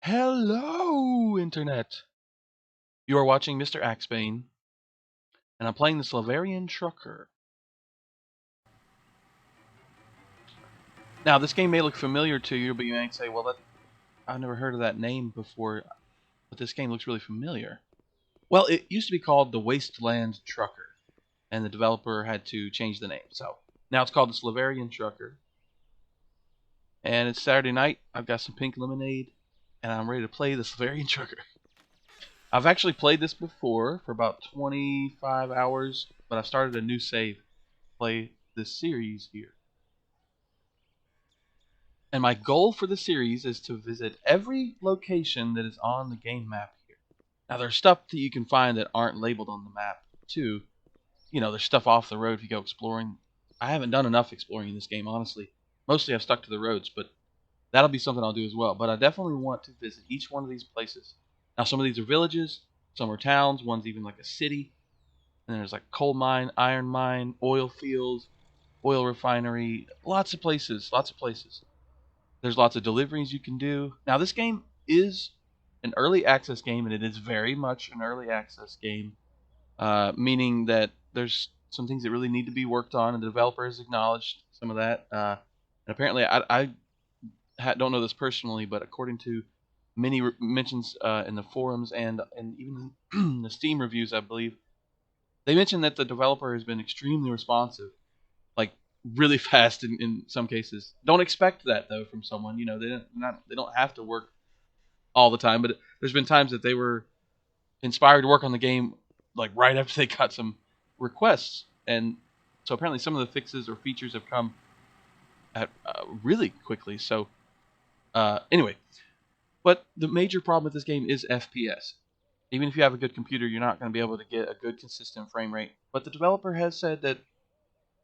Hello, Internet! You are watching Mr. Axebane, and I'm playing the Slaverian Trucker. Now, this game may look familiar to you, but you might say, well, I've never heard of that name before, but this game looks really familiar. Well, it used to be called the Wasteland Trucker, and the developer had to change the name. So, now it's called the Slaverian Trucker. And it's Saturday night, I've got some pink lemonade, and I'm ready to play the Slaverian Trucker. I've actually played this before for about 25 hours, but I've started a new save to play this series here. And my goal for the series is to visit every location that is on the game map here. Now, there's stuff that you can find that aren't labeled on the map, too. You know, there's stuff off the road if you go exploring. I haven't done enough exploring in this game, honestly. Mostly I've stuck to the roads, but that'll be something I'll do as well. But I definitely want to visit each one of these places. Now, some of these are villages, some are towns, one's even like a city. And there's like coal mine, iron mine, oil fields, oil refinery, lots of places, lots of places. There's lots of deliveries you can do. Now, this game is an early access game, and it is very much an early access game, meaning that there's some things that really need to be worked on, and the developer has acknowledged some of that. And apparently, I don't know this personally, but according to many mentions in the forums and even the Steam reviews, I believe, they mentioned that the developer has been extremely responsive, like really fast in some cases. Don't expect that though from someone. You know, they don't have to work all the time, but there's been times that they were inspired to work on the game like right after they got some requests, and so apparently some of the fixes or features have come at really quickly. So anyway, but the major problem with this game is FPS. Even if you have a good computer, you're not going to be able to get a good consistent frame rate. But the developer has said that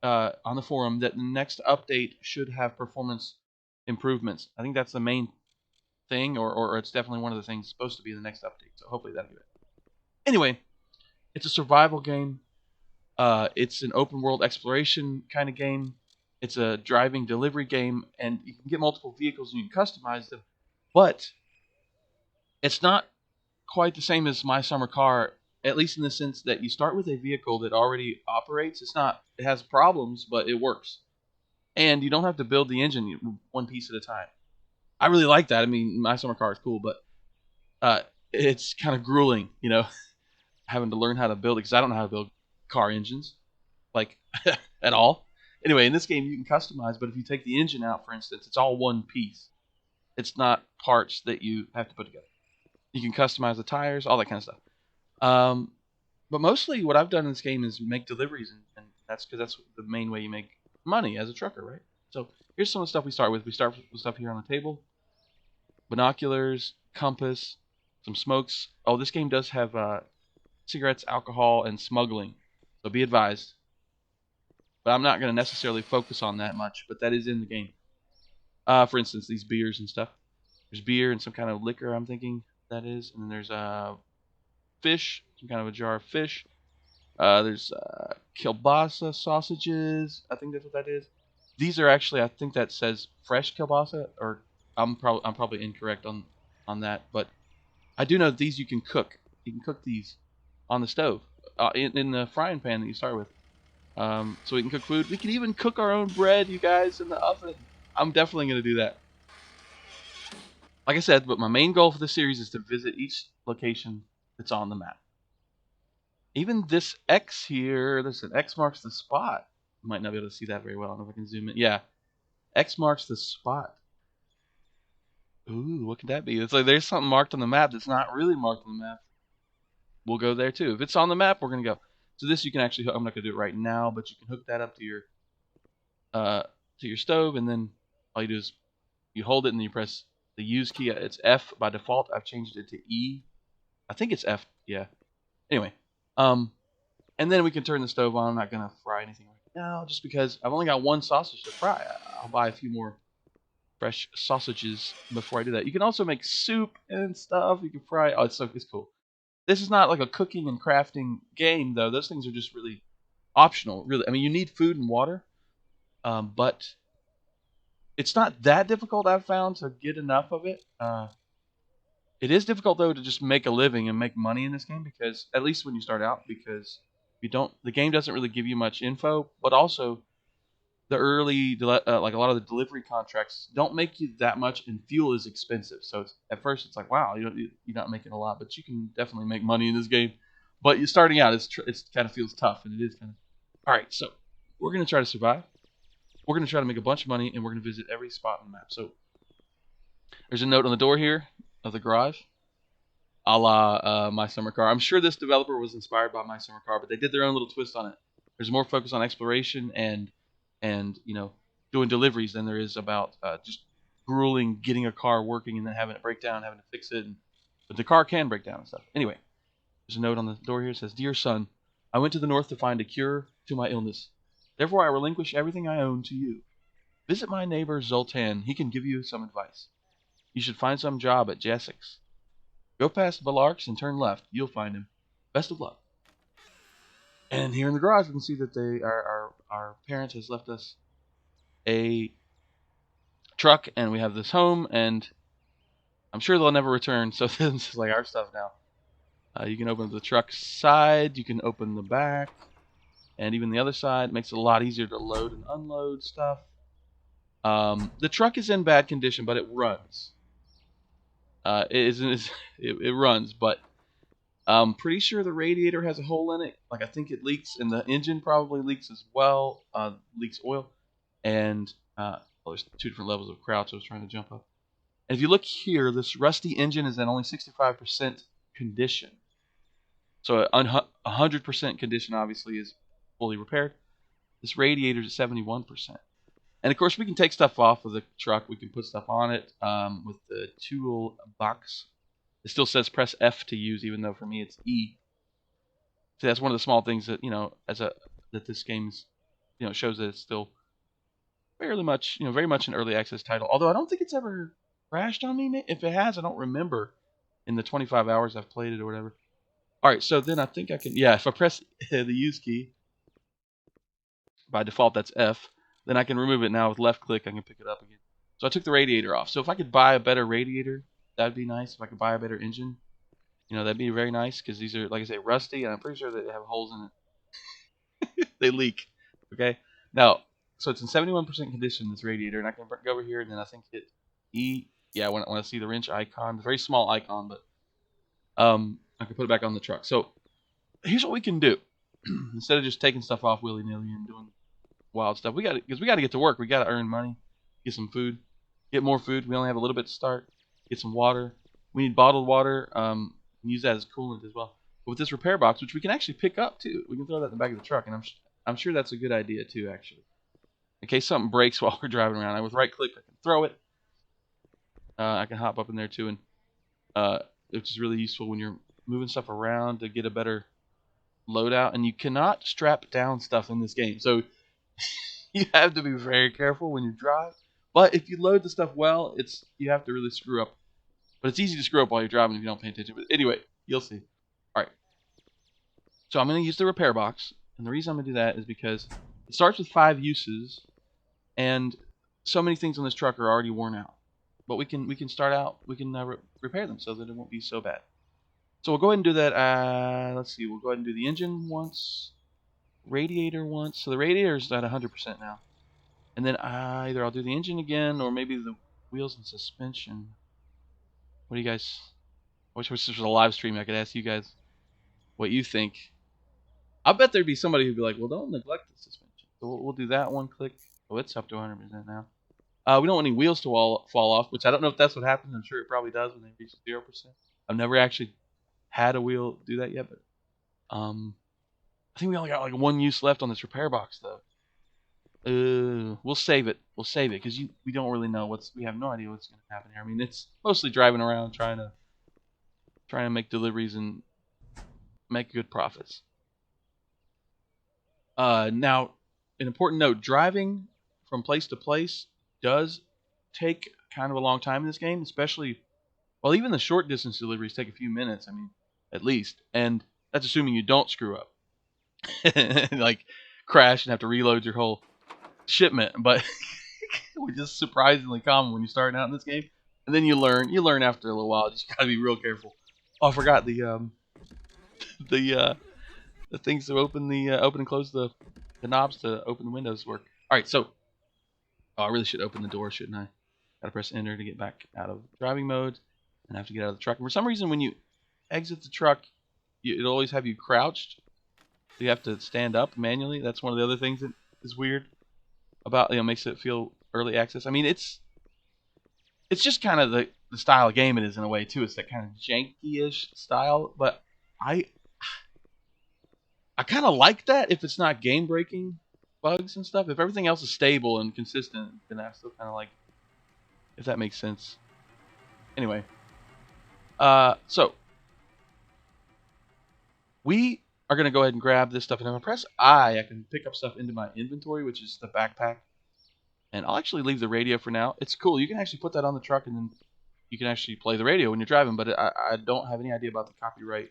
on the forum that the next update should have performance improvements. I think that's the main thing, or it's definitely one of the things supposed to be the next update. So hopefully that'll do it. Anyway, it's a survival game. It's an open world exploration kind of game. It's a driving delivery game, and you can get multiple vehicles and you can customize them. But it's not quite the same as My Summer Car, at least in the sense that you start with a vehicle that already operates. It has problems, but it works. And you don't have to build the engine one piece at a time. I really like that. I mean, My Summer Car is cool, but it's kind of grueling, you know, having to learn how to build it because I don't know how to build car engines, like, at all. Anyway, in this game, you can customize, but if you take the engine out, for instance, it's all one piece. It's not parts that you have to put together. You can customize the tires, all that kind of stuff. But mostly what I've done in this game is make deliveries, and that's because that's the main way you make money as a trucker, right? So here's some of the stuff we start with. We start with stuff here on the table. Binoculars, compass, some smokes. Oh, this game does have cigarettes, alcohol, and smuggling. So be advised. But I'm not going to necessarily focus on that much, but that is in the game. For instance, these beers and stuff. There's beer and some kind of liquor, I'm thinking that is. And then there's fish, some kind of a jar of fish. There's kielbasa sausages. I think that's what that is. These are actually, I think that says fresh kielbasa, or I'm probably incorrect on that, but I do know that these you can cook. You can cook these on the stove in the frying pan that you start with. So we can cook food. We can even cook our own bread, you guys, in the oven. I'm definitely gonna do that. Like I said, but my main goal for the series is to visit each location that's on the map. Even this X here, there's an X marks the spot. You might not be able to see that very well. I don't know if I can zoom in. Yeah, X marks the spot. Ooh, what could that be? It's like there's something marked on the map that's not really marked on the map. We'll go there too. If it's on the map, we're gonna go. So this you can actually. I'm not gonna do it right now, but you can hook that up to your stove, and then all you do is you hold it and then you press the use key. It's F by default. I've changed it to E. I think it's F. Yeah. Anyway, and then we can turn the stove on. I'm not gonna fry anything right now, just because I've only got one sausage to fry. I'll buy a few more fresh sausages before I do that. You can also make soup and stuff. You can fry. Oh, it's cool. This is not like a cooking and crafting game, though. Those things are just really optional. Really, I mean, you need food and water, but it's not that difficult. I've found to get enough of it. It is difficult though to just make a living and make money in this game, because at least when you start out, because you don't, the game doesn't really give you much info, but also the like a lot of the delivery contracts don't make you that much, and fuel is expensive. So at first it's like, wow, you're not making a lot, but you can definitely make money in this game. But you starting out, it's kind of feels tough, and it is kind of. All right, so we're gonna try to survive. We're gonna try to make a bunch of money, and we're gonna visit every spot on the map. So there's a note on the door here of the garage, a la My Summer Car. I'm sure this developer was inspired by My Summer Car, but they did their own little twist on it. There's more focus on exploration and doing deliveries than there is about just grueling getting a car working and then having it break down, having to fix it. But the car can break down and stuff. Anyway, there's a note on the door here that says, "Dear son, I went to the north to find a cure to my illness. Therefore, I relinquish everything I own to you. Visit my neighbor Zoltan. He can give you some advice. You should find some job at Jessek's. Go past Balark's and turn left. You'll find him. Best of luck." And here in the garage, we can see that our parent has left us a truck, and we have this home, and I'm sure they'll never return. So this is like our stuff now. You can open the truck side, you can open the back, and even the other side. It makes it a lot easier to load and unload stuff. The truck is in bad condition, but it runs. It runs, but I'm pretty sure the radiator has a hole in it. Like, I think it leaks, and the engine probably leaks as well. Leaks oil, and well, there's two different levels of crouch. I was trying to jump up. And if you look here, this rusty engine is at only 65% condition. So 100% condition obviously is fully repaired. This radiator is at 71%. And of course, we can take stuff off of the truck. We can put stuff on it with the tool box. It still says press F to use, even though for me it's E. So that's one of the small things that that this game's shows that it's still fairly much very much an early access title. Although I don't think it's ever crashed on me. If it has, I don't remember in the 25 hours I've played it or whatever. All right, so then I think I can, if I press the use key, by default that's F, then I can remove it. Now with left click, I can pick it up again. So I took the radiator off. So if I could buy a better radiator, that'd be nice. If I could buy a better engine, that'd be very nice, because these are, like I say, rusty, and I'm pretty sure that they have holes in it. They leak. Okay? Now, so it's in 71% condition, this radiator, and I can go over here, and then I think hit E. Yeah, when I see the wrench icon, the very small icon, but I can put it back on the truck. So here's what we can do. Instead of just taking stuff off willy-nilly and doing wild stuff, we got to get to work. We got to earn money, get some food, get more food. We only have a little bit to start. Get some water. We need bottled water. Use that as coolant as well. But with this repair box, which we can actually pick up too, we can throw that in the back of the truck, and I'm sure that's a good idea too, actually. In case something breaks while we're driving around, with right click I can throw it. I can hop up in there too, and which is really useful when you're moving stuff around to get a better loadout. And you cannot strap down stuff in this game, so you have to be very careful when you drive. But if you load the stuff well, you have to really screw up. But it's easy to screw up while you're driving if you don't pay attention. But anyway, you'll see. All right. So I'm going to use the repair box, and the reason I'm going to do that is because it starts with 5 uses, and so many things on this truck are already worn out. But we can start out. We can repair them so that it won't be so bad. So we'll go ahead and do that. Let's see. We'll go ahead and do the engine once, radiator once. So the radiator is at 100% now. And then either I'll do the engine again, or maybe the wheels and suspension. What do you guys? I wish this was a live stream. I could ask you guys what you think. I bet there'd be somebody who'd be like, "Well, don't neglect the suspension." So we'll do that one click. Oh, it's up to 100% now. We don't want any wheels to fall off, which I don't know if that's what happens. I'm sure it probably does when they reach 0%. I've never actually had a wheel do that yet, but I think we only got like 1 use left on this repair box though. We'll save it. We'll save it because we don't really know we have no idea what's going to happen here. I mean, it's mostly driving around trying to make deliveries and make good profits. Now, an important note: driving from place to place does take kind of a long time in this game, especially, well, even the short distance deliveries take a few minutes. I mean, at least, and that's assuming you don't screw up, like crash and have to reload your whole shipment. But which is surprisingly common when you're starting out in this game. And then you learn after a little while. You just gotta be real careful. Oh, I forgot the the things to open open and close the knobs to open the windows work. All right, so I really should open the door, shouldn't I? Gotta press enter to get back out of driving mode, and I have to get out of the truck. And for some reason, when you exit the truck, it'll always have you crouched. So you have to stand up manually. That's one of the other things that is weird about, makes it feel early access. I mean, it's just kind of the style of game it is in a way too. It's that kind of janky-ish style, but I kind of like that if it's not game breaking bugs and stuff. If everything else is stable and consistent, then I still kind of like, if that makes sense. Anyway, so we are gonna go ahead and grab this stuff, and if I press I can pick up stuff into my inventory, which is the backpack. And I'll actually leave the radio for now. It's cool. You can actually put that on the truck, and then you can actually play the radio when you're driving. But I don't have any idea about the copyright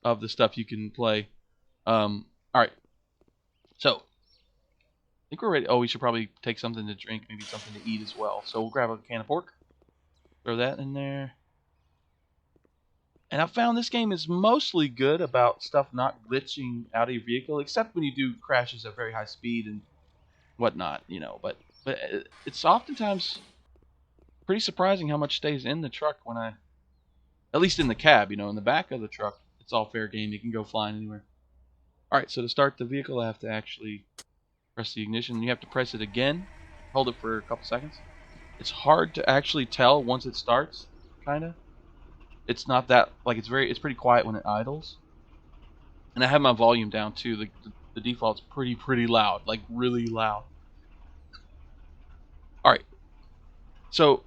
of the stuff you can play. All right. So I think we're ready. Oh, we should probably take something to drink, maybe something to eat as well. So we'll grab a can of pork, throw that in there. And I found this game is mostly good about stuff not glitching out of your vehicle, except when you do crashes at very high speed and whatnot, But it's oftentimes pretty surprising how much stays in the truck when at least in the cab, in the back of the truck, it's all fair game. You can go flying anywhere. All right, so to start the vehicle, I have to actually press the ignition. You have to press it again, hold it for a couple seconds. It's hard to actually tell once it starts, kind of. It's not that, it's pretty quiet when it idles. And I have my volume down too. The default's pretty loud, like really loud. All right, so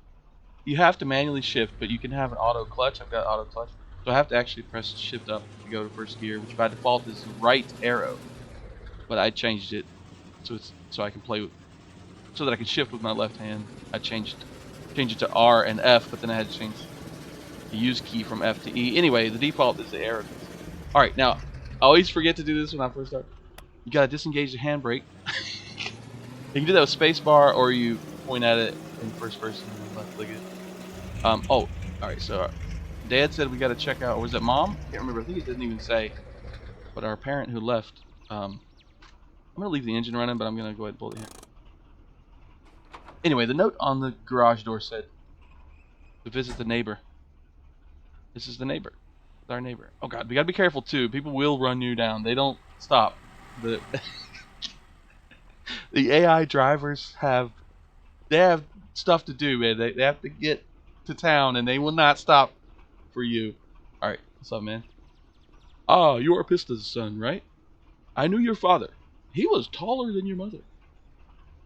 you have to manually shift, but you can have an auto clutch. I've got auto clutch, so I have to actually press shift up to go to first gear, which by default is right arrow. But I changed it so I can so that I can shift with my left hand. I changed it to R and F, but then I had to change the use key from F to E. Anyway, the default is the arrow. All right, now I always forget to do this when I first start. You gotta disengage the handbrake. You can do that with spacebar, or you point at it in first person and left click it. All right. So Dad said we gotta check out, or was it Mom? I can't remember. I think it didn't even say. But our parent who left. I'm gonna leave the engine running, but I'm gonna go ahead and pull it here. Anyway, the note on the garage door said to visit the neighbor. This is the neighbor. It's our neighbor. Oh God, we gotta be careful too. People will run you down. They don't stop. The AI drivers have stuff to do, man. They have to get to town, and they will not stop for you. All right, what's up, man? Ah, you are Pista's son, right? I knew your father. He was taller than your mother.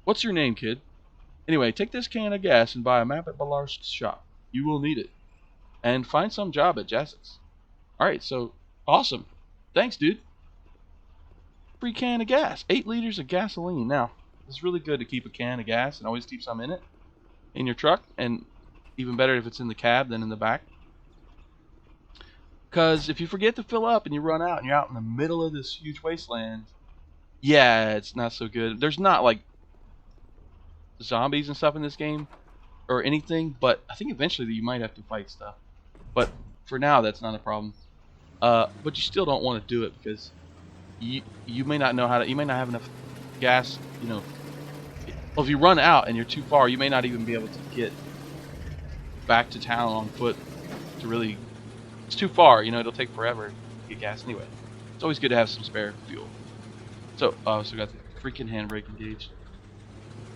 What's your name, kid? Anyway, take this can of gas and buy a map at Balarsk's shop. You will need it. And find some job at Jassek's. All right, so awesome. Thanks, dude. Free can of gas. 8 liters of gasoline. Now, it's really good to keep a can of gas and always keep some in it in your truck, and even better if it's in the cab than in the back. Because if you forget to fill up and you run out and you're out in the middle of this huge wasteland, yeah, it's not so good. There's not like zombies and stuff in this game or anything, but I think eventually you might have to fight stuff. But for now, that's not a problem. But you still don't want to do it because you may not know how to. You may not have enough gas. Well, if you run out and you're too far, you may not even be able to get back to town on foot to really. It's too far. It'll take forever to get gas anyway. It's always good to have some spare fuel. So, we got the freaking handbrake engaged.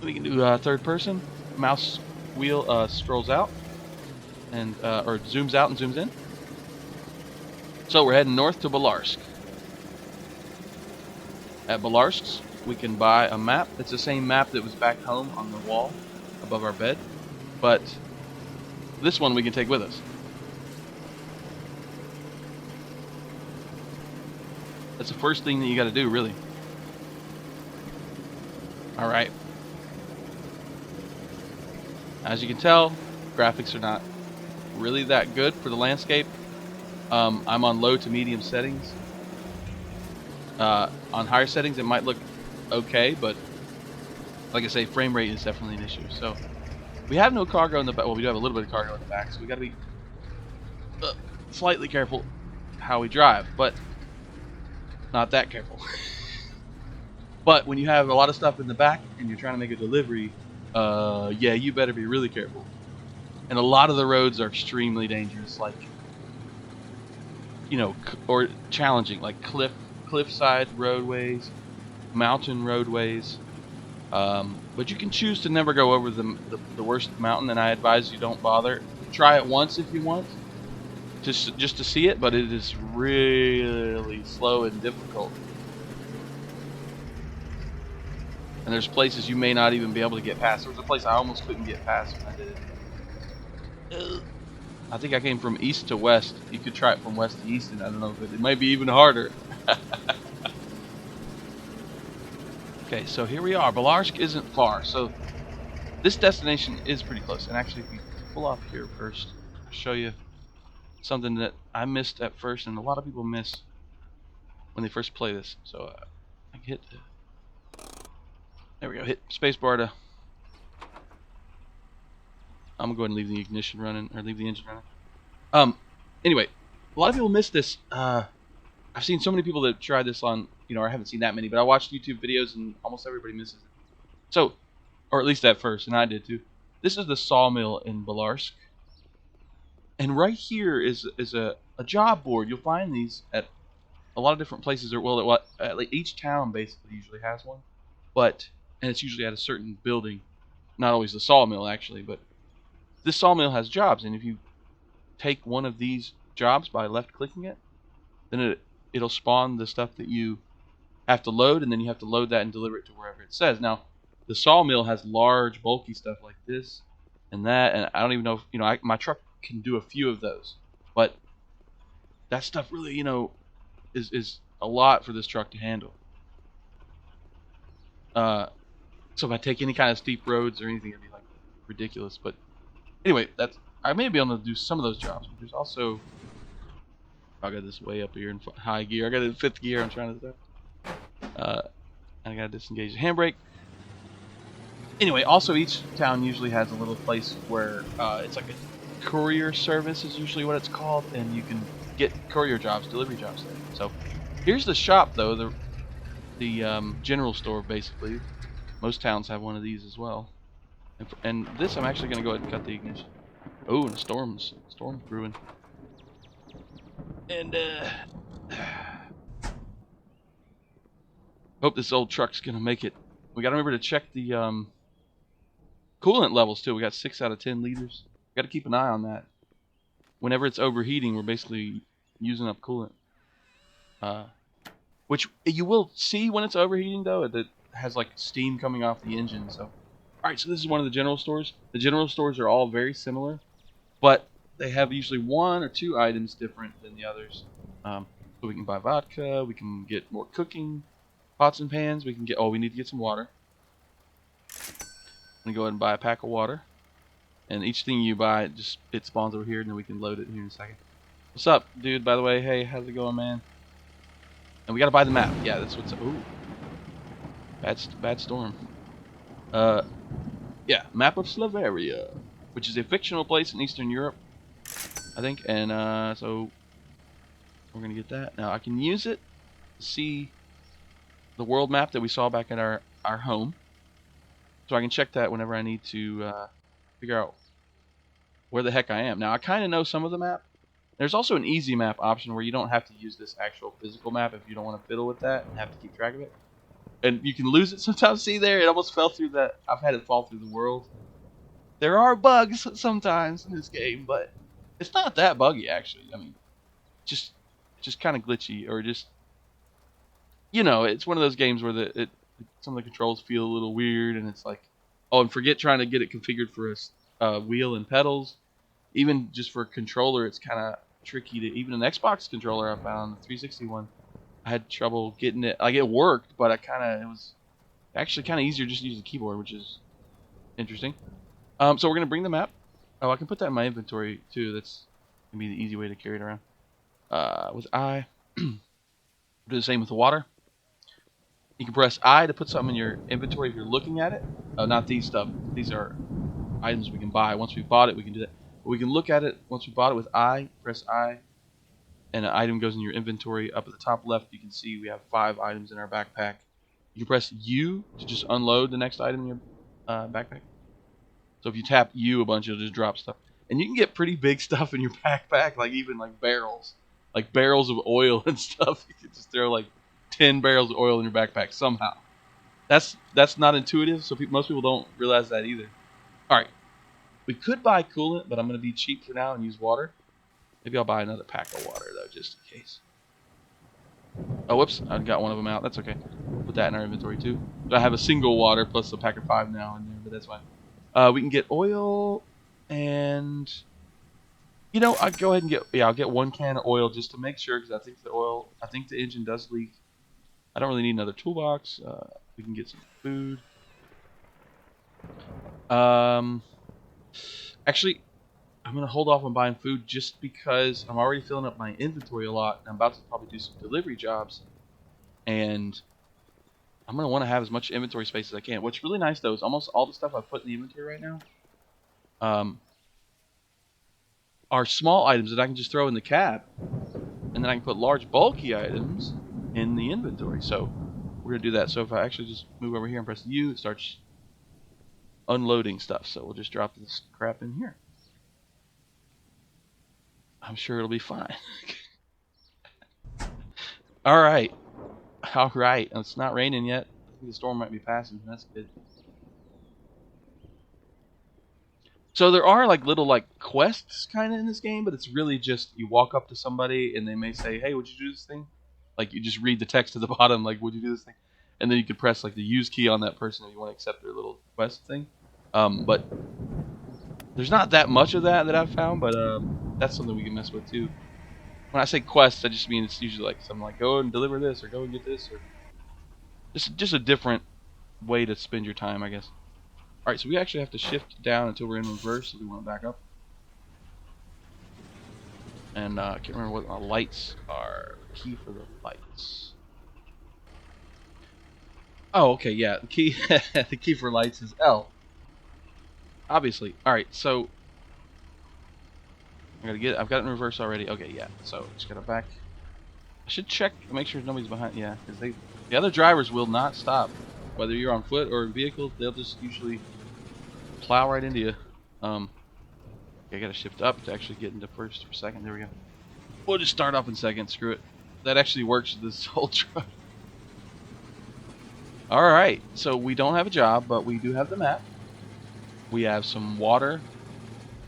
We can do third person. Mouse wheel scrolls out and or zooms out and zooms in. So we're heading north to Balarsk. At Balarsk's, we can buy a map. It's the same map that was back home on the wall above our bed, but this one we can take with us. That's the first thing that you got to do, really. All right. As you can tell, graphics are not really that good for the landscape. I'm on low to medium settings. On higher settings, it might look okay, but like I say, frame rate is definitely an issue. So We have no cargo in the back. Well, we do have a little bit of cargo in the back, so we got to be slightly careful how we drive, but not that careful. But when you have a lot of stuff in the back and you're trying to make a delivery, yeah, you better be really careful. And a lot of the roads are extremely dangerous, like, you know, or challenging, like cliffside roadways, mountain roadways. But you can choose to never go over the worst mountain, and I advise you don't bother. Try it once if you want, just to see it, but it is really slow and difficult. And there's places you may not even be able to get past. There was a place I almost couldn't get past when I did it. I think I came from east to west. You could try it from west to east, and I don't know, but it might be even harder. Okay, so here we are. Belarsk isn't far, so this destination is pretty close. And actually, if we pull off here first, I'll show you something that I missed at first, and a lot of people miss when they first play this. So I can hit. There we go. Hit spacebar to. I'm gonna go ahead and leave the ignition running, or leave the engine running. Anyway, a lot of people miss this. I've seen so many people that tried this on, you know, or I haven't seen that many, but I watched YouTube videos and almost everybody misses it. So, or at least at first, and I did too. This is the sawmill in Belarsk. And right here is a job board. You'll find these at a lot of different places. Or well, like each town basically usually has one, and it's usually at a certain building. Not always the sawmill actually, but this sawmill has jobs, and if you take one of these jobs by left-clicking it, then it'll spawn the stuff that you have to load, and then you have to load that and deliver it to wherever it says. Now, the sawmill has large, bulky stuff like this and that, and I don't even know if, you know, my truck can do a few of those, but that stuff really, you know, is a lot for this truck to handle. So if I take any kind of steep roads or anything, it'd be like ridiculous. But anyway, I may be able to do some of those jobs. But there's also, I got this way up here in high gear. I got it in 5th gear. I'm trying to I got to disengage the handbrake. Anyway, also each town usually has a little place where it's like a courier service is usually what it's called, and you can get courier jobs, delivery jobs there. So here's the shop though, the general store basically. Most towns have one of these as well. And this I'm actually going to go ahead and cut the ignition. Oh, and storm's brewing. And hope this old truck's going to make it. We got to remember to check the coolant levels too. We got 6 out of 10 liters. Got to keep an eye on that. Whenever it's overheating, we're basically using up coolant. Which you will see when it's overheating though. It has like steam coming off the engine. So, all right. So this is one of the general stores. The general stores are all very similar, but they have usually 1 or 2 items different than the others. So we can buy vodka. We can get more cooking pots and pans. We can get. Oh, we need to get some water. I'm gonna go ahead and buy a pack of water. And each thing you buy, it spawns over here, and then we can load it here in a second. What's up, dude? By the way, hey, how's it going, man? And we gotta buy the map. Yeah, that's what's up. Ooh, bad storm. Yeah, map of Slavaria, which is a fictional place in Eastern Europe, I think. And so we're gonna get that. Now I can use it to see the world map that we saw back at our home, so I can check that whenever I need to figure out where the heck I am. Now I kind of know some of the map. There's also an easy map option where you don't have to use this actual physical map if you don't want to fiddle with that and have to keep track of it. And you can lose it sometimes. See there, it almost fell through that. I've had it fall through the world. There are bugs sometimes in this game, but it's not that buggy actually. I mean, just kind of glitchy, or just, you know, it's one of those games where some of the controls feel a little weird, and it's like, oh, and forget trying to get it configured for a wheel and pedals. Even just for a controller, it's kind of tricky to. Even an Xbox controller I found, the 360 one, I had trouble getting it. Like, it worked, but it was actually kind of easier just to use the keyboard, which is interesting. So we're gonna bring the map. Oh, I can put that in my inventory too. That's gonna be the easy way to carry it around. With I, do the same with the water. You can press I to put something in your inventory if you're looking at it. Not these stuff. These are items we can buy. Once we've bought it, we can do that. But we can look at it once we bought it with I. Press I, and an item goes in your inventory. Up at the top left, you can see we have 5 items in our backpack. You can press U to just unload the next item in your backpack. So if you tap U a bunch, it'll just drop stuff. And you can get pretty big stuff in your backpack, like even like barrels of oil and stuff. You can just throw like 10 barrels of oil in your backpack somehow. That's not intuitive, so most people don't realize that either. All right, we could buy coolant, but I'm going to be cheap for now and use water. Maybe I'll buy another pack of water though, just in case. Oh, whoops, I got one of them out. That's okay. Put that in our inventory too. But I have a single water plus a pack of 5 now in there, but that's fine. We can get oil, and you know, I'll go ahead and I'll get 1 can of oil just to make sure, because I think the engine does leak. I don't really need another toolbox. We can get some food. Actually, I'm gonna hold off on buying food just because I'm already filling up my inventory a lot, and I'm about to probably do some delivery jobs, and I'm gonna want to have as much inventory space as I can. What's really nice though is almost all the stuff I've put in the inventory right now are small items that I can just throw in the cab, and then I can put large bulky items in the inventory. So we're gonna do that. So if I actually just move over here and press U, it starts unloading stuff. So we'll just drop this crap in here. I'm sure it'll be fine. All right. It's not raining yet. I think the storm might be passing. That's good. So there are like little like quests kind of in this game, but it's really just you walk up to somebody and they may say, "Hey, would you do this thing?" Like you just read the text at the bottom, like, "Would you do this thing?" And then you could press like the use key on that person if you want to accept their little quest thing. But there's not that much of that I've found, but that's something we can mess with too. When I say quests, I just mean it's usually like something like go and deliver this or go and get this, or just a different way to spend your time, I guess. All right, so we actually have to shift down until we're in reverse if we want to back up. And I can't remember what the lights are. Key for the lights. Oh, okay, yeah. The key, the key for lights is L. Obviously. All right, so I've got it in reverse already. Okay, yeah. So just gotta back. I should check, make sure nobody's behind. Yeah, because the other drivers will not stop, whether you're on foot or in vehicles. They'll just usually plow right into you. I gotta shift up to actually get into first or second. There we go. We'll just start off in second. Screw it. That actually works this whole truck. All right, so we don't have a job, but we do have the map. We have some water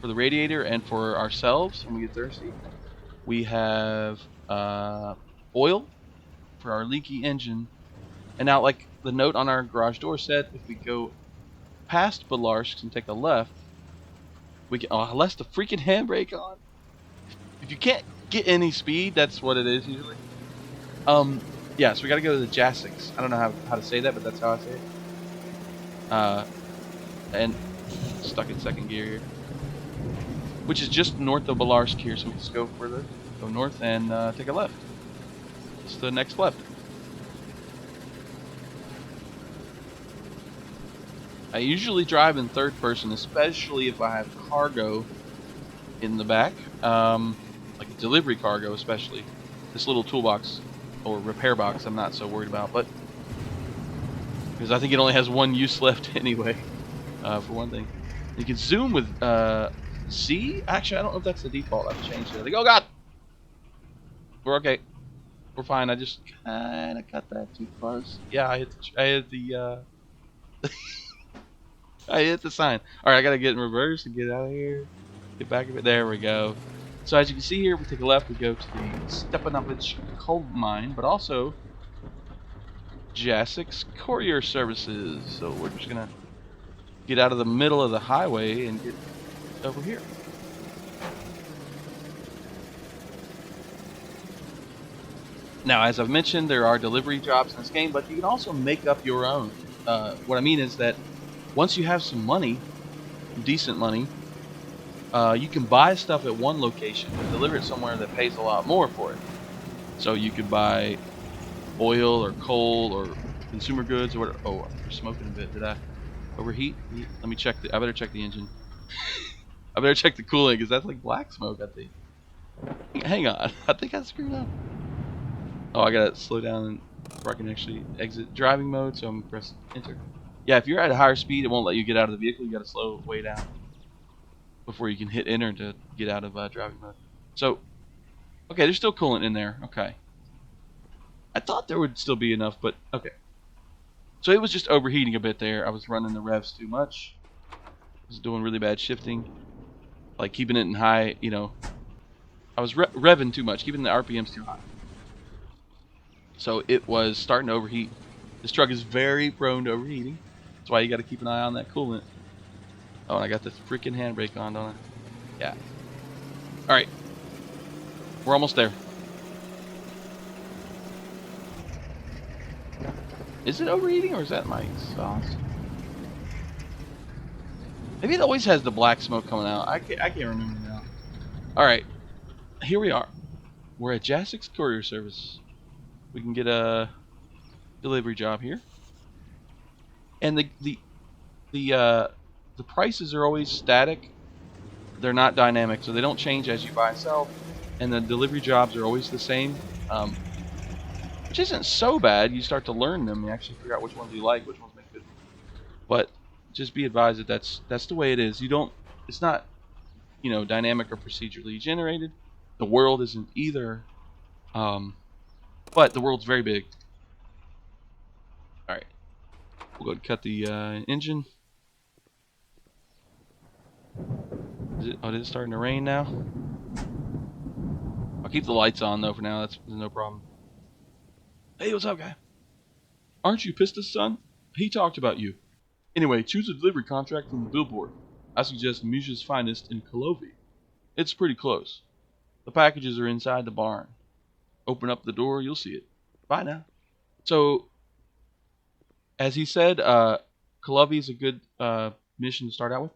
for the radiator and for ourselves when we get thirsty. We have oil for our leaky engine. And now, like the note on our garage door said, if we go past Belarsk and take a left, we can. Oh, I left the freaking handbrake on. If you can't get any speed, that's what it is usually. Yeah, so we gotta go to the Jasix. I don't know how to say that, but that's how I say it. And stuck in second gear here, which is just north of Belarsk here, so we just go further, go north and take a left. It's the next left. I usually drive in third person, especially if I have cargo in the back, like delivery cargo especially. This little toolbox or repair box I'm not so worried about, but because I think it only has one use left anyway, for one thing. You can zoom with C? Actually, I don't know if that's the default. I've changed it. I think, oh god! We're okay. We're fine. I just kind of cut that too close. Yeah, I hit the I hit the sign. Alright, I gotta get in reverse and get out of here. Get back a bit. There we go. So as you can see here, we take a left, we go to the Stepanovich coal mine, but also Jasix courier services. So we're just gonna get out of the middle of the highway and get over here. Now, as I've mentioned, there are delivery jobs in this game, but you can also make up your own. What I mean is that once you have some money, decent money, you can buy stuff at one location and deliver it somewhere that pays a lot more for it. So you could buy oil or coal or consumer goods or whatever. Oh, we're smoking a bit. Did I overheat? Let me check. I better check the engine. I better check the coolant because that's like black smoke, I think. Hang on. I think I screwed up. Oh, I gotta slow down before I can actually exit driving mode, so I'm gonna press enter. Yeah, if you're at a higher speed, it won't let you get out of the vehicle. You gotta slow way down before you can hit enter to get out of driving mode. So, okay, there's still coolant in there. Okay. I thought there would still be enough, but okay. So it was just overheating a bit there. I was running the revs too much. I was doing really bad shifting. Like keeping it in high, you know. I was revving too much, keeping the RPMs too high. So it was starting to overheat. This truck is very prone to overheating. That's why you got to keep an eye on that coolant. Oh, and I got this freaking handbrake on, don't I? Yeah. All right. We're almost there. Is it overheating or is that my exhaust? Maybe it always has the black smoke coming out. I can't remember now. All right. Here we are. We're at Jasic's Courier Service. We can get a delivery job here. And the prices are always static. They're not dynamic, so they don't change as you buy and sell. And the delivery jobs are always the same, which isn't so bad. You start to learn them. You actually figure out which ones you like, which ones make good. But just be advised that that's the way it is. You don't. It's not, you know, dynamic or procedurally generated. The world isn't either. But the world's very big. All right, we'll go ahead and cut the engine. Oh, is it starting to rain now? I'll keep the lights on though for now. That's no problem. Hey, what's up, guy? Aren't you Pista's son? He talked about you. Anyway, choose a delivery contract from the billboard. I suggest Misha's Finest in Kolovy. It's pretty close. The packages are inside the barn. Open up the door, you'll see it. Bye now. So, as he said, Kolovy is a good mission to start out with.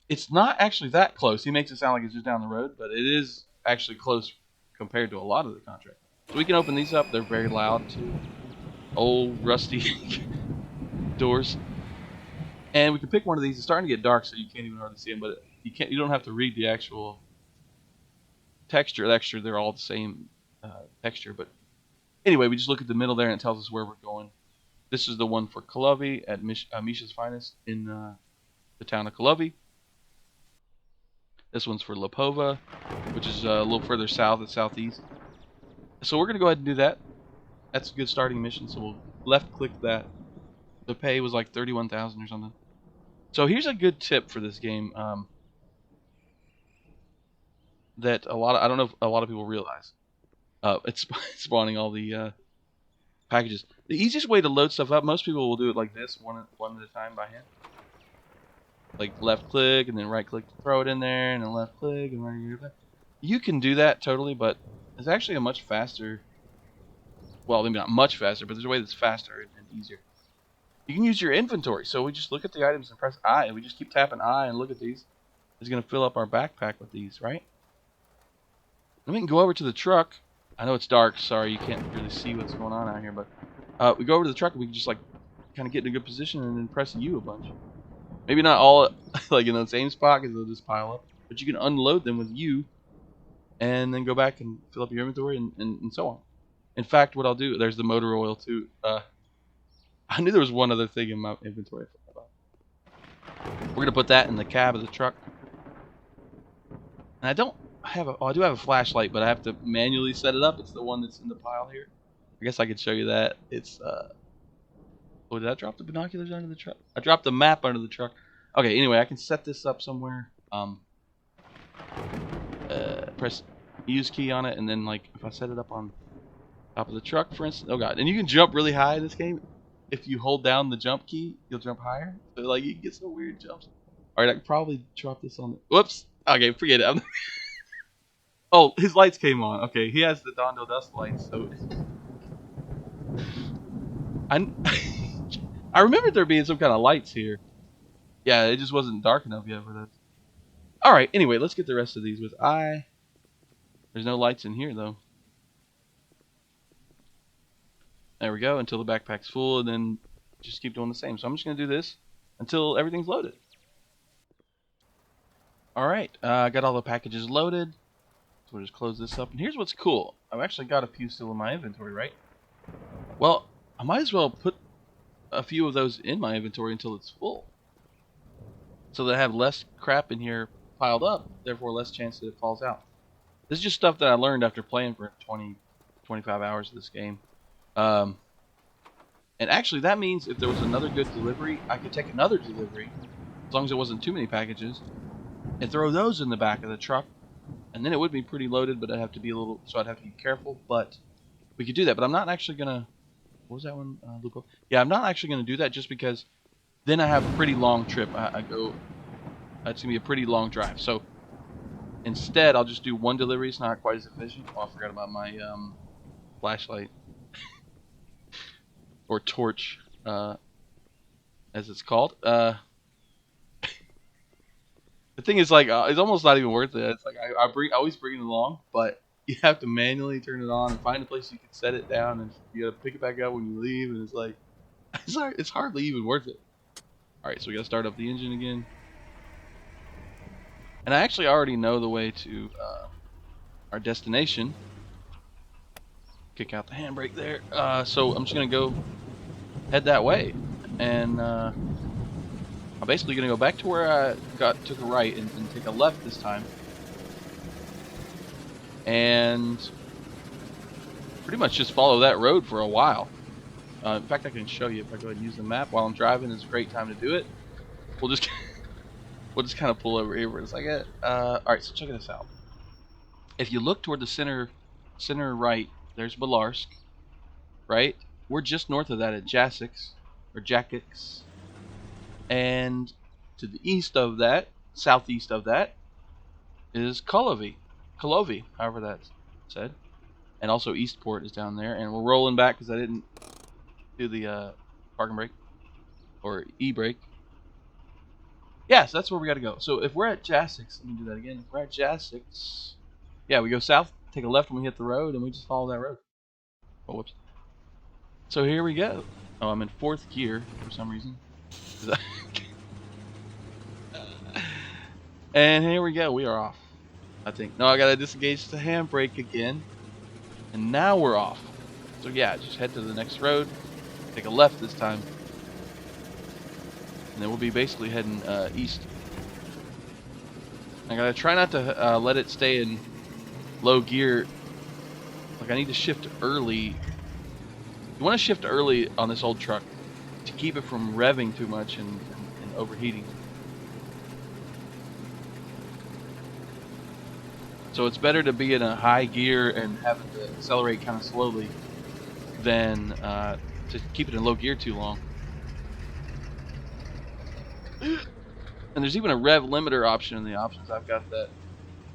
It's not actually that close. He makes it sound like it's just down the road, but it is actually close compared to a lot of the contracts. So we can open these up. They're very loud too. Old rusty doors. And we can pick one of these. It's starting to get dark, so you can't even hardly see them. But you don't have to read the actual texture. Actually, they're all the same texture. But anyway, we just look at the middle there, and it tells us where we're going. This is the one for Kolovy at Misha's Finest in the town of Kolovy. This one's for Lapova, which is a little further south and southeast. So we're going to go ahead and do that. That's a good starting mission, so we'll left-click that. The pay was like 31,000 or something. So here's a good tip for this game that I don't know if a lot of people realize. It's spawning all the packages. The easiest way to load stuff up, most people will do it like this, one at a time by hand. Like left click and then right click to throw it in there, and then left click and right click. You can do that totally, but it's actually a much faster. Well, maybe not much faster, but there's a way that's faster and easier. You can use your inventory. So we just look at the items and press I, and we just keep tapping I and look at these. It's going to fill up our backpack with these, right? Then we can go over to the truck. I know it's dark. Sorry, you can't really see what's going on out here, but we go over to the truck and we can just like kind of get in a good position and then press U a bunch. Maybe not all like in the same spot because they'll just pile up, but you can unload them with U and then go back and fill up your inventory and so on. In fact, what I'll do, there's the motor oil too. I knew there was one other thing in my inventory. We're going to put that in the cab of the truck. And I do have a flashlight, but I have to manually set it up. It's the one that's in the pile here. I guess I could show you that. It's, oh, did I drop the binoculars under the truck? I dropped the map under the truck. Okay, anyway, I can set this up somewhere. Press use key on it, and then, like, if I set it up on top of the truck, for instance. Oh, God. And you can jump really high in this game. If you hold down the jump key, you'll jump higher. So, like, you can get some weird jumps. Alright, I can probably drop this on the... Whoops! Okay, forget it. Oh, his lights came on. Okay, he has the Dondo Dust lights, so... I remember there being some kind of lights here. Yeah, it just wasn't dark enough yet for that. Alright, anyway, let's get the rest of these with I. There's no lights in here, though. There we go, until the backpack's full, and then just keep doing the same. So I'm just going to do this until everything's loaded. Alright, I got all the packages loaded. So we'll just close this up. And here's what's cool. I've actually got a few still in my inventory, right? Well, I might as well put a few of those in my inventory until it's full. So that I have less crap in here piled up, therefore less chance that it falls out. This is just stuff that I learned after playing for 20, 25 hours of this game. And actually, that means if there was another good delivery, I could take another delivery, as long as it wasn't too many packages, and throw those in the back of the truck. And then it would be pretty loaded, but I'd have to be I'd have to be careful. But we could do that. But I'm not actually gonna. What was that one, Lupo? Yeah, I'm not actually gonna do that just because then I have a pretty long trip. It's gonna be a pretty long drive. So instead, I'll just do one delivery. It's not quite as efficient. Oh, I forgot about my flashlight or torch, as it's called. The thing is, like, it's almost not even worth it. It's like I always bring it along, but you have to manually turn it on and find a place you can set it down, and you gotta pick it back up when you leave, and it's like it's hardly even worth it. All right, so we gotta start up the engine again, and I actually already know the way to our destination. Kick out the handbrake there. So I'm just gonna go head that way, and I'm basically gonna go back to where I took a right and take a left this time, and pretty much just follow that road for a while. In fact, I can show you if I go ahead and use the map while I'm driving. It's a great time to do it. We'll just kind of pull over here for a second. All right, so check this out. If you look toward the center right, there's Belarsk, right? We're just north of that at Jasix, or Jakix. And to the east of that, southeast of that, is kolovy, however that's said. And also Eastport is down there. And we're rolling back because I didn't do the parking brake or e-brake. Yes, that's where we got to go. So if we're at Jasix, let me do that again. If we're at Jasix, yeah, we go south, take a left when we hit the road, and we just follow that road. Oh, whoops. So here we go. Oh, I'm in 4th gear for some reason. And here we go. We are off, I think. No, I gotta disengage the handbrake again, and now we're off. So yeah, just head to the next road, take a left this time, and then we'll be basically heading east. I gotta try not to let it stay in low gear. Like, I need to shift early. You want to shift early on this old truck to keep it from revving too much and overheating. So it's better to be in a high gear and having to accelerate kind of slowly than to keep it in low gear too long. And there's even a rev limiter option in the options. I've got that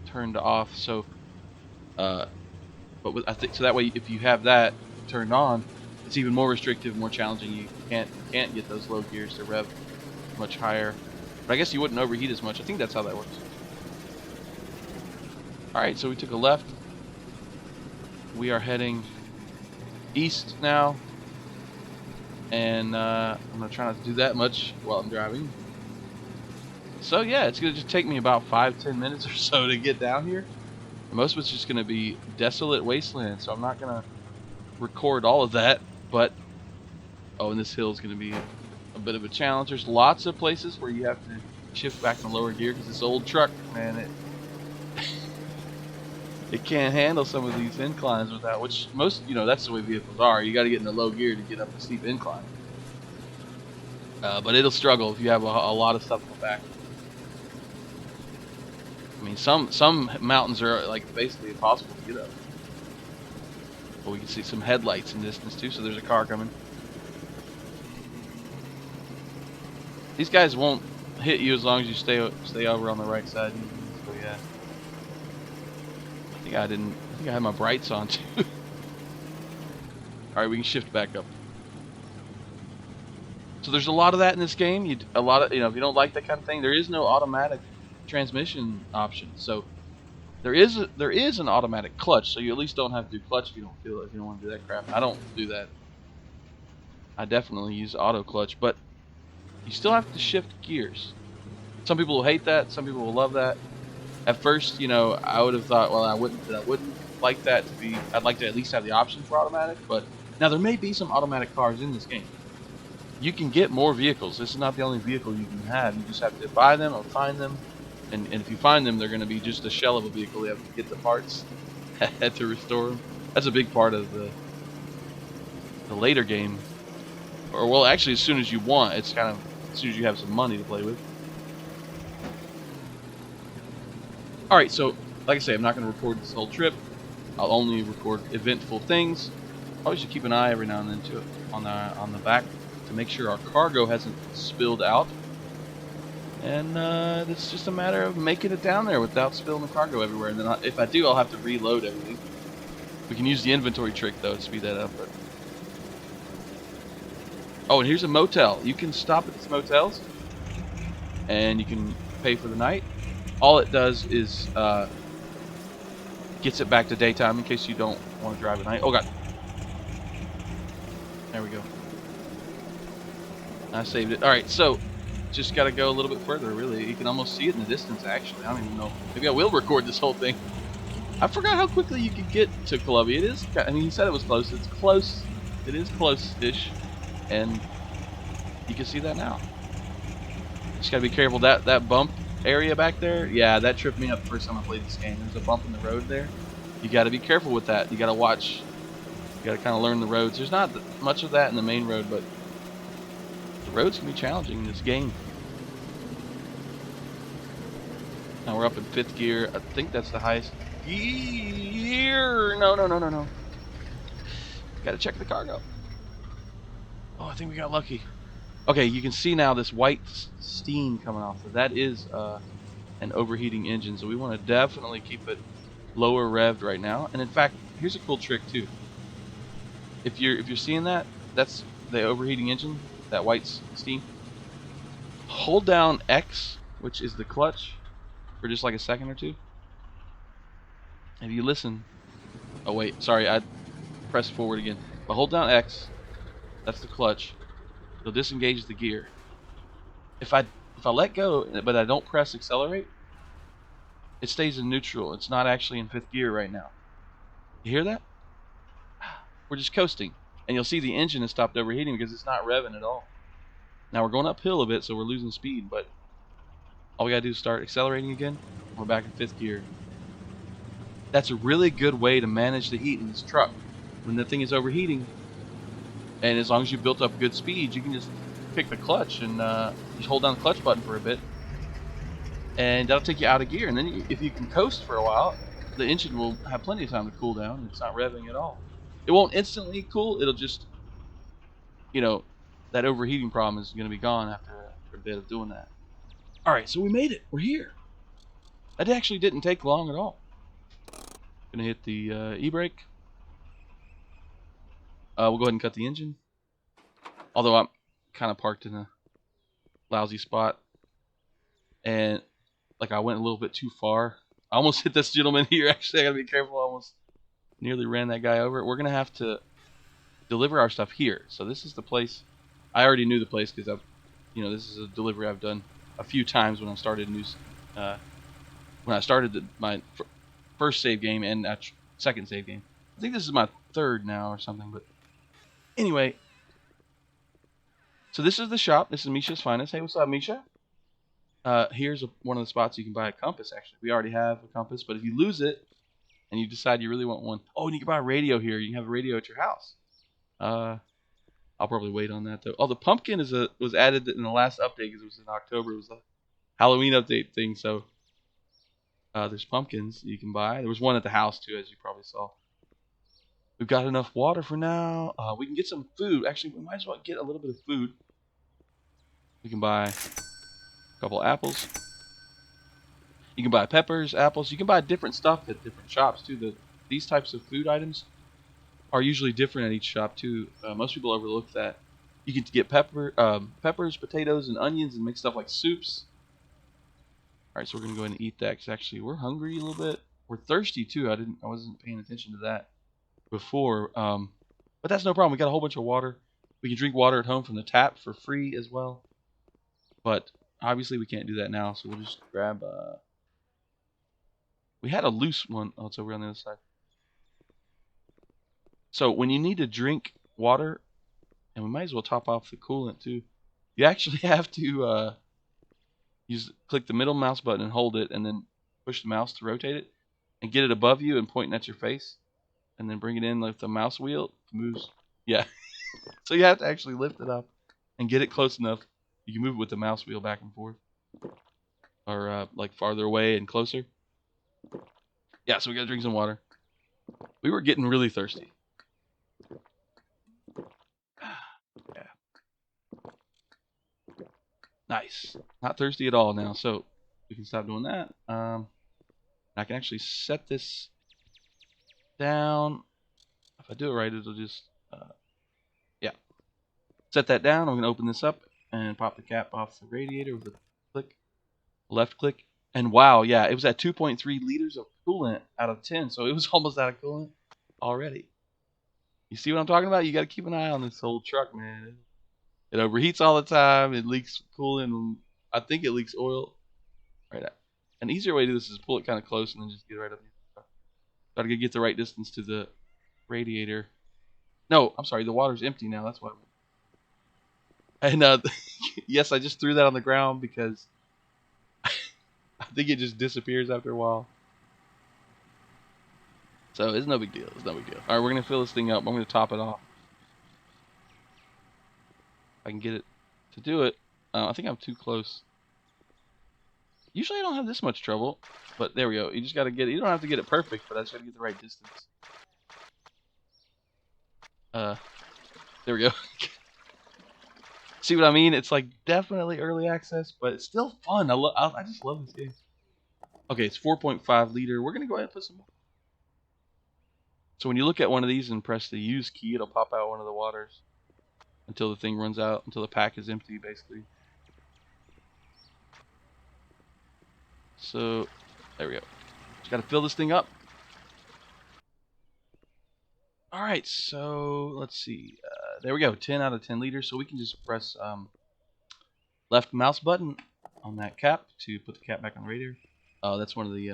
turned off. So, I think so that way, if you have that turned on, it's even more restrictive, more challenging. You can't get those low gears to rev much higher. But I guess you wouldn't overheat as much. I think that's how that works. Alright, so we took a left. We are heading east now. And I'm going to try not to do that much while I'm driving. So yeah, it's going to just take me about 5-10 minutes or so to get down here. And most of it's just going to be desolate wasteland, so I'm not going to record all of that. But, oh, and this hill is going to be a bit of a challenge. There's lots of places where you have to shift back to lower gear because this old truck, man, it can't handle some of these inclines without, which most, that's the way vehicles are. You got to get into low gear to get up a steep incline. But it'll struggle if you have a lot of stuff in the back. I mean, some mountains are like basically impossible to get up. But we can see some headlights in the distance too, so there's a car coming. These guys won't hit you as long as you stay over on the right side. So yeah. I think I had my brights on too. Alright, we can shift back up. So there's a lot of that in this game. If you don't like that kind of thing, there is no automatic transmission option. So there is an automatic clutch, so you at least don't have to do clutch if you don't feel it, if you don't want to do that crap. I don't do that. I definitely use auto clutch, but you still have to shift gears. Some people will hate that, some people will love that. At first, you know, I would have thought, well, I wouldn't like that to be. I'd like to at least have the option for automatic. But now there may be some automatic cars in this game. You can get more vehicles. This is not the only vehicle you can have. You just have to buy them or find them. And if you find them, they're going to be just a shell of a vehicle. You have to get the parts to restore them. That's a big part of the later game. Or, well, actually, as soon as you want. It's kind of as soon as you have some money to play with. Alright, so, like I say, I'm not going to record this whole trip. I'll only record eventful things. Probably should keep an eye every now and then to on the back to make sure our cargo hasn't spilled out. And it's just a matter of making it down there without spilling the cargo everywhere. And then if I do, I'll have to reload everything. We can use the inventory trick though to speed that up. But oh, and here's a motel. You can stop at these motels, and you can pay for the night. All it does is gets it back to daytime in case you don't want to drive at night. Oh god. There we go. I saved it. Alright, so just gotta go a little bit further, really. You can almost see it in the distance, actually. I don't even know. Maybe I will record this whole thing. I forgot how quickly you could get to kolovy. It is, I mean, he said it was close. It's close. It is close-ish. And you can see that now. Just gotta be careful. That bump area back there, yeah, that tripped me up the first time I played this game. There's a bump in the road there. You gotta be careful with that. You gotta watch. You gotta kind of learn the roads. There's not much of that in the main road, but the roads can be challenging in this game. Now we're up in 5th gear. I think that's the highest gear. No. Gotta check the cargo. Oh, I think we got lucky. Okay, you can see now this white steam coming off. So that is an overheating engine. So we want to definitely keep it lower revved right now. And in fact, here's a cool trick too. If you're seeing that, that's the overheating engine. That white steam. Hold down X, which is the clutch, for just like a second or two. If you listen, oh wait, sorry, I pressed forward again. But hold down X, that's the clutch. It'll disengage the gear. If I let go, but I don't press accelerate, it stays in neutral. It's not actually in 5th gear right now. You hear that? We're just coasting, and you'll see the engine has stopped overheating because it's not revving at all. Now we're going uphill a bit, so we're losing speed, but all we gotta do is start accelerating again. We're back in 5th gear. That's a really good way to manage the heat in this truck. When the thing is overheating, and as long as you built up good speed, you can just pick the clutch and just hold down the clutch button for a bit, and that'll take you out of gear. And then if you can coast for a while, the engine will have plenty of time to cool down. It's not revving at all. It won't instantly cool. It'll just, you know, that overheating problem is going to be gone after a bit of doing that. All right, so we made it. We're here. That actually didn't take long at all. Gonna hit the e-brake. We'll go ahead and cut the engine. Although I'm kind of parked in a lousy spot, and like I went a little bit too far. I almost hit this gentleman here. Actually, I gotta be careful. I almost nearly ran that guy over. We're gonna have to deliver our stuff here. So this is the place. I already knew the place because this is a delivery I've done a few times when I started my first save game and second save game. I think this is my 3rd now or something. But anyway, so this is the shop. This is Misha's Finest. Hey, what's up, Misha? Here's one of the spots you can buy a compass. Actually, we already have a compass, but if you lose it and you decide you really want one, oh, and you can buy a radio here. You can have a radio at your house. I'll probably wait on that though. Oh, the pumpkin was added in the last update because it was in October. It was a Halloween update thing, so there's pumpkins you can buy. There was one at the house too, as you probably saw. We've got enough water for now. We can get some food. Actually, we might as well get a little bit of food. We can buy a couple apples. You can buy peppers, apples. You can buy different stuff at different shops too. These types of food items are usually different at each shop too. Most people overlook that. You can get peppers, potatoes, and onions, and make stuff like soups. All right, so we're gonna go ahead and eat that because actually we're hungry a little bit. We're thirsty too. I wasn't paying attention to that before, but that's no problem. We got a whole bunch of water. We can drink water at home from the tap for free as well. But obviously we can't do that now, so we'll just grab We had a loose one. Oh, it's over on the other side. So when you need to drink water, and we might as well top off the coolant too, you actually have to click the middle mouse button and hold it, and then push the mouse to rotate it, and get it above you and pointing at your face, and then bring it in with the mouse wheel. It moves. Yeah. So you have to actually lift it up and get it close enough. You can move it with the mouse wheel back and forth, or like farther away and closer. Yeah. So we gotta drink some water. We were getting really thirsty. Yeah. Nice. Not thirsty at all now, so we can stop doing that. I can actually set this down. If I do it right, it'll just, yeah. Set that down. I'm going to open this up and pop the cap off the radiator with a click, left click. And wow, yeah, it was at 2.3 liters of coolant out of 10, so it was almost out of coolant already. You see what I'm talking about? You got to keep an eye on this old truck, man. It overheats all the time. It leaks coolant. I think it leaks oil. Right. An easier way to do this is pull it kind of close and then just get right up here. Got to get the right distance to the radiator. No, I'm sorry. The water's empty now. That's why. And yes, I just threw that on the ground because I think it just disappears after a while. So it's no big deal. It's no big deal. All right, we're gonna fill this thing up. I'm gonna top it off. If I can get it to do it. I think I'm too close. Usually I don't have this much trouble, but there we go. You just gotta get it. You don't have to get it perfect, but I just gotta get the right distance. There we go. See what I mean? It's like definitely early access, but it's still fun. I just love this game. Okay, it's 4.5 liter. We're gonna go ahead and put some more. So when you look at one of these and press the use key, it'll pop out one of the waters until the thing runs out, until the pack is empty, basically. So there we go. Just gotta fill this thing up. All right, so let's see. There we go, 10 out of 10 liters. So we can just press left mouse button on that cap to put the cap back on the radiator. That's one of the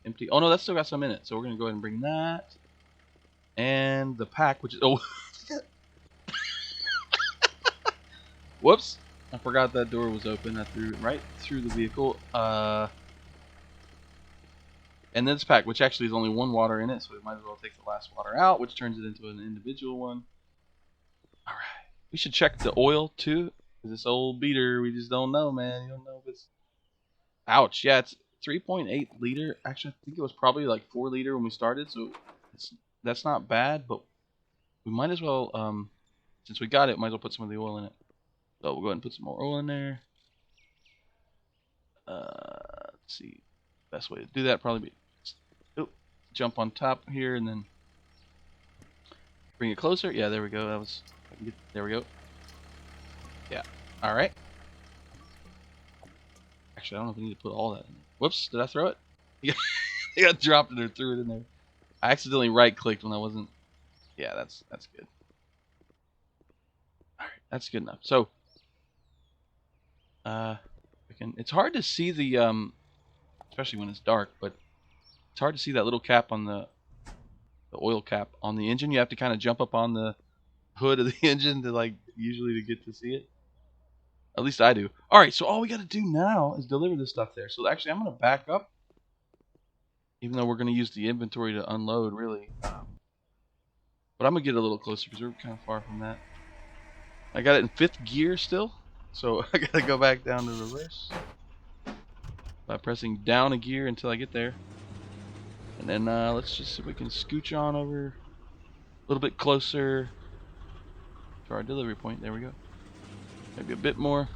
empty. Oh no, that's still got some in it. So we're gonna go ahead and bring that and the pack, which is whoops! I forgot that door was open. I threw it right through the vehicle. And this pack, which actually is only one water in it, so we might as well take the last water out, which turns it into an individual one. Alright. We should check the oil, too. Because this old beater, we just don't know, man. You don't know if it's... Ouch. Yeah, it's 3.8 liter. Actually, I think it was probably like 4 liter when we started, so that's not bad, but we might as well, since we got it, might as well put some of the oil in it. So we'll go ahead and put some more oil in there. Let's see. Best way to do that probably be jump on top here and then bring it closer. Yeah, there we go. That was there we go. Yeah. All right. Actually, I don't know if we need to put all that in there. Whoops! Did I throw it? I got dropped it or threw it in there. I accidentally right-clicked when I wasn't. Yeah, that's good. All right, that's good enough. So, it's hard to see the especially when it's dark, but it's hard to see that little cap on the oil cap on the engine. You have to kind of jump up on the hood of the engine to usually to get to see it. At least I do. All right, so all we got to do now is deliver this stuff there. So actually, I'm going to back up, even though we're going to use the inventory to unload, really. But I'm going to get a little closer because we're kind of far from that. I got it in 5th gear still, so I got to go back down to reverse by pressing down a gear until I get there. And then let's just see if we can scooch on over a little bit closer to our delivery point. There we go. Maybe a bit more.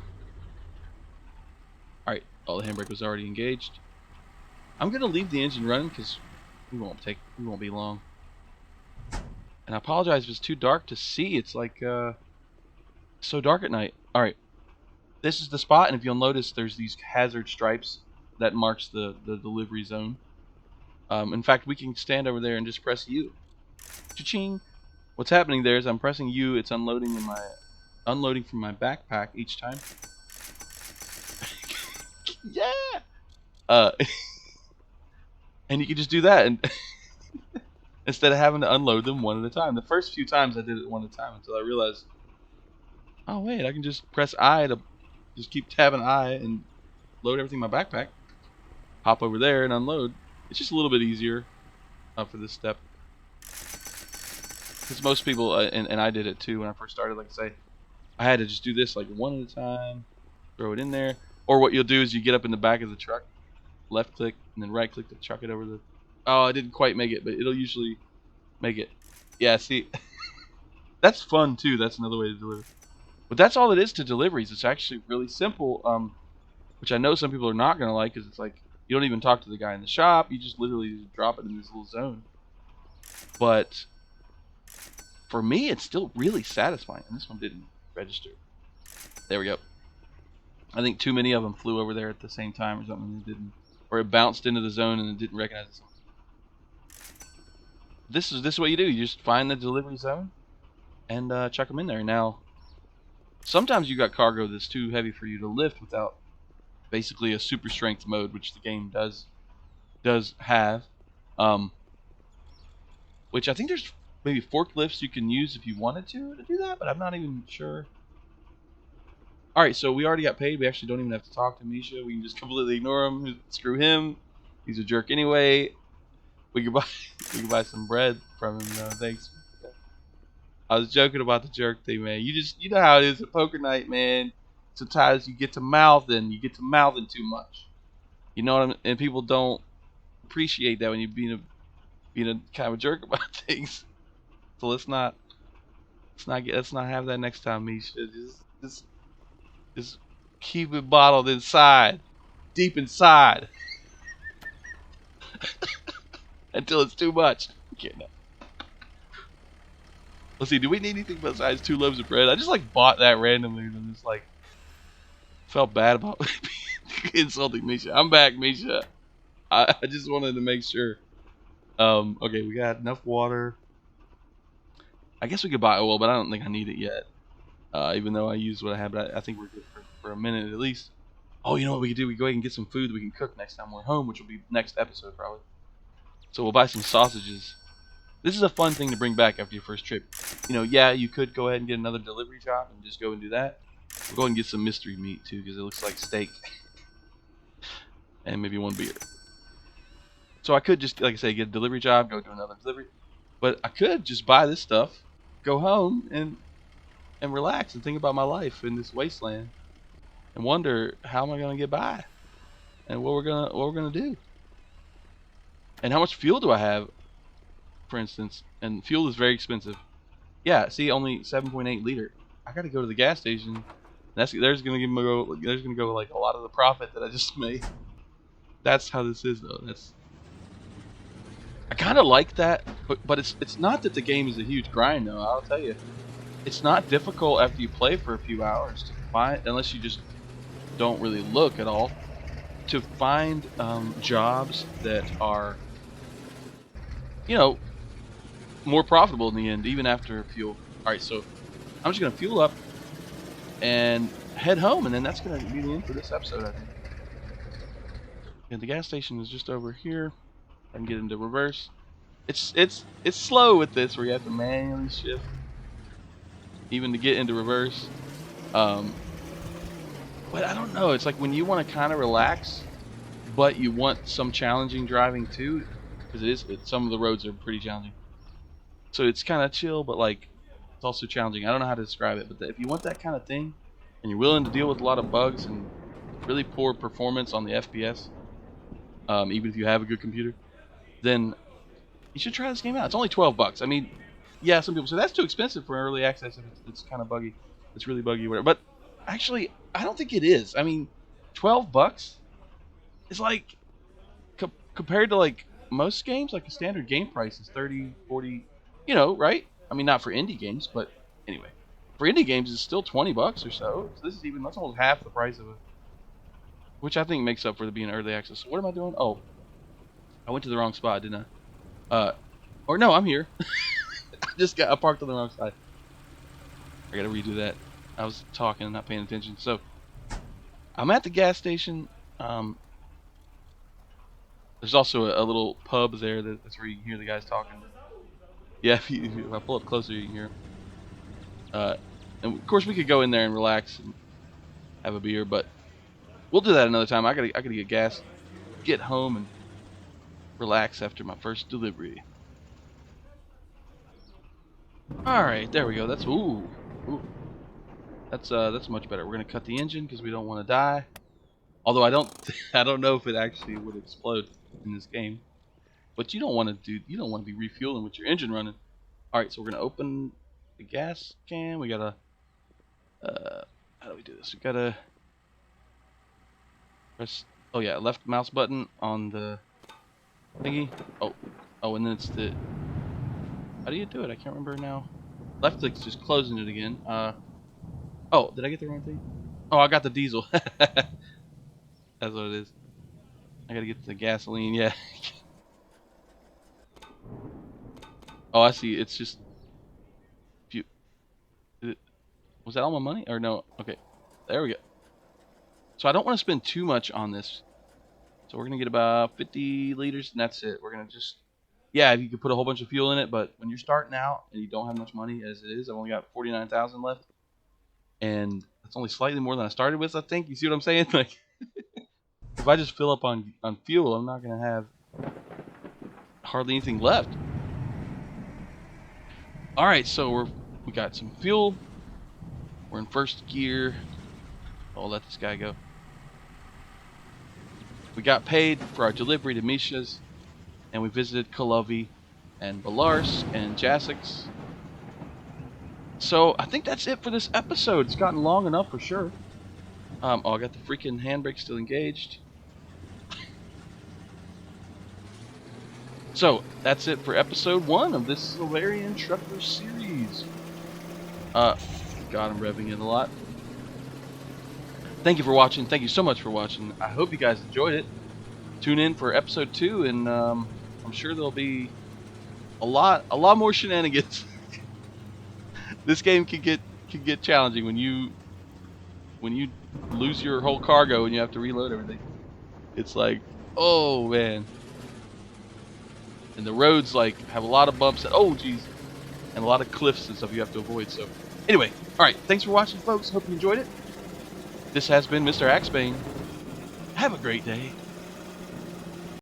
Alright, the handbrake was already engaged. I'm gonna leave the engine running because we won't be long. And I apologize if it's too dark to see. It's like so dark at night. Alright. This is the spot, and if you'll notice there's these hazard stripes that marks the delivery zone. In fact, we can stand over there and just press U. Cha-ching! What's happening there is I'm pressing U. It's unloading from my backpack each time. Yeah. And you can just do that, and instead of having to unload them one at a time. The first few times I did it one at a time until I realized, oh wait, I can just press I to just keep tabbing I and load everything in my backpack. Hop over there and unload. It's just a little bit easier for this step. Because most people, and I did it too when I first started, like I say, I had to just do this like one at a time, throw it in there. Or what you'll do is you get up in the back of the truck, left click, and then right click to chuck it over the... Oh, I didn't quite make it, but it'll usually make it. Yeah, see, that's fun too. That's another way to deliver. But that's all it is to deliveries. It's actually really simple, which I know some people are not going to like, because it's like, you don't even talk to the guy in the shop. You just literally just drop it in this little zone. But for me, it's still really satisfying. And this one didn't register. There we go. I think too many of them flew over there at the same time or something. It didn't, or it bounced into the zone and it didn't recognize it. This is what you do. You just find the delivery zone and chuck them in there. Now, sometimes you got cargo that's too heavy for you to lift without basically a super strength mode, which the game does have. Which I think there's maybe forklifts you can use if you wanted to do that, but I'm not even sure. Alright, so we already got paid. We actually don't even have to talk to Misha. We can just completely ignore him. Screw him. He's a jerk anyway. We could buy some bread from him. Thanks. I was joking about the jerk thing, man. You know how it is at poker night, man. Sometimes you get to mouthing too much. You know what I mean? And people don't appreciate that when you're being a kind of a jerk about things. So let's not have that next time, Misha. Just keep it bottled inside, deep inside, until it's too much. Okay, no. Let's see. Do we need anything besides 2 loaves of bread? I just like bought that randomly and just like felt bad about insulting Misha. I'm back, Misha. I just wanted to make sure. Okay, we got enough water. I guess we could buy oil, but I don't think I need it yet. Even though I used what I have, but I think we're good for a minute at least. Oh, you know what we could do? We go ahead and get some food that we can cook next time we're home, which will be next episode probably. So we'll buy some sausages. This is a fun thing to bring back after your first trip. You know, yeah, you could go ahead and get another delivery job and just go and do that. We'll go ahead and get some mystery meat too, because it looks like steak. And maybe 1 beer. So I could just, like I say, get a delivery job, go do another delivery. But I could just buy this stuff, go home, and relax and think about my life in this wasteland, and wonder how am I gonna get by, and what we're gonna do, and how much fuel do I have, for instance. And fuel is very expensive. Yeah, see, only 7.8 liter. I gotta go to the gas station. There's gonna go like a lot of the profit that I just made. That's how this is, though. I kind of like that, but it's not that the game is a huge grind, though. I'll tell you, it's not difficult after you play for a few hours to find, unless you just don't really look at all, to find jobs that are, you know, more profitable in the end, even after fuel. All right, so I'm just gonna fuel up and head home, and then that's gonna be the end for this episode, I think. And the gas station is just over here. I can get into reverse. It's slow with this, where you have to manually shift, even to get into reverse. But I don't know. It's like when you want to kind of relax, but you want some challenging driving too, because some of the roads are pretty challenging. So it's kind of chill, but like it's also challenging. I don't know how to describe it, but if you want that kind of thing, and you're willing to deal with a lot of bugs and really poor performance on the FPS, even if you have a good computer, then you should try this game out. It's only $12. I mean, yeah, some people say that's too expensive for early access if it's kind of buggy. It's really buggy, whatever. But actually, I don't think it is. I mean, $12 is like compared to like most games, like a standard game price is 30, 40, you know, right? I mean, not for indie games, but anyway, for indie games it's still $20 or so. So that's almost half the price of it, which I think makes up for being early access. So what am I doing? Oh, I went to the wrong spot, didn't I? Or no, I'm here. I parked on the wrong side. I gotta redo that. I was talking and not paying attention. So I'm at the gas station. There's also a little pub there. That's where you can hear the guys talking. Yeah, if I pull up closer, you can hear 'em. And of course, we could go in there and relax and have a beer, but we'll do that another time. I gotta get gas, get home, and relax after my first delivery. All right, there we go. Ooh, that's much better. We're gonna cut the engine because we don't want to die. Although I don't, I don't know if it actually would explode in this game. But you don't want to be refueling with your engine running. All right, so we're gonna open the gas can. We gotta, how do we do this? We gotta press, oh yeah, left mouse button on the thingy. Oh, and then it's the, how do you do it? I can't remember now. Left click's just closing it again. Oh, did I get the wrong thing? Oh, I got the diesel. That's what it is. I gotta get the gasoline, yeah. Oh, I see. It's just, was that all my money? Or no? Okay, there we go. So I don't want to spend too much on this. So we're gonna get about 50 liters, and that's it. We're gonna just, yeah, you could put a whole bunch of fuel in it, but when you're starting out and you don't have much money as it is, I've only got 49,000 left, and that's only slightly more than I started with. I think you see what I'm saying? Like, if I just fill up on fuel, I'm not gonna have hardly anything left. All right, so we got some fuel. We're in first gear. I'll let this guy go. We got paid for our delivery to Mishas, and we visited Kolovy and Belarus and Jasix. So I think that's it for this episode. It's gotten long enough for sure. Oh, I got the freaking handbrake still engaged. So that's it for episode 1 of this Slaverian Trucker series. God, I'm revving in a lot. Thank you for watching. Thank you so much for watching. I hope you guys enjoyed it. Tune in for episode 2, and I'm sure there'll be a lot more shenanigans. This game can get challenging when you lose your whole cargo and you have to reload everything. It's like, oh man. And the roads like have a lot of bumps and oh geez, and a lot of cliffs and stuff you have to avoid. So anyway, all right, thanks for watching, folks. Hope you enjoyed it. This has been Mr. Axebane. Have a great day.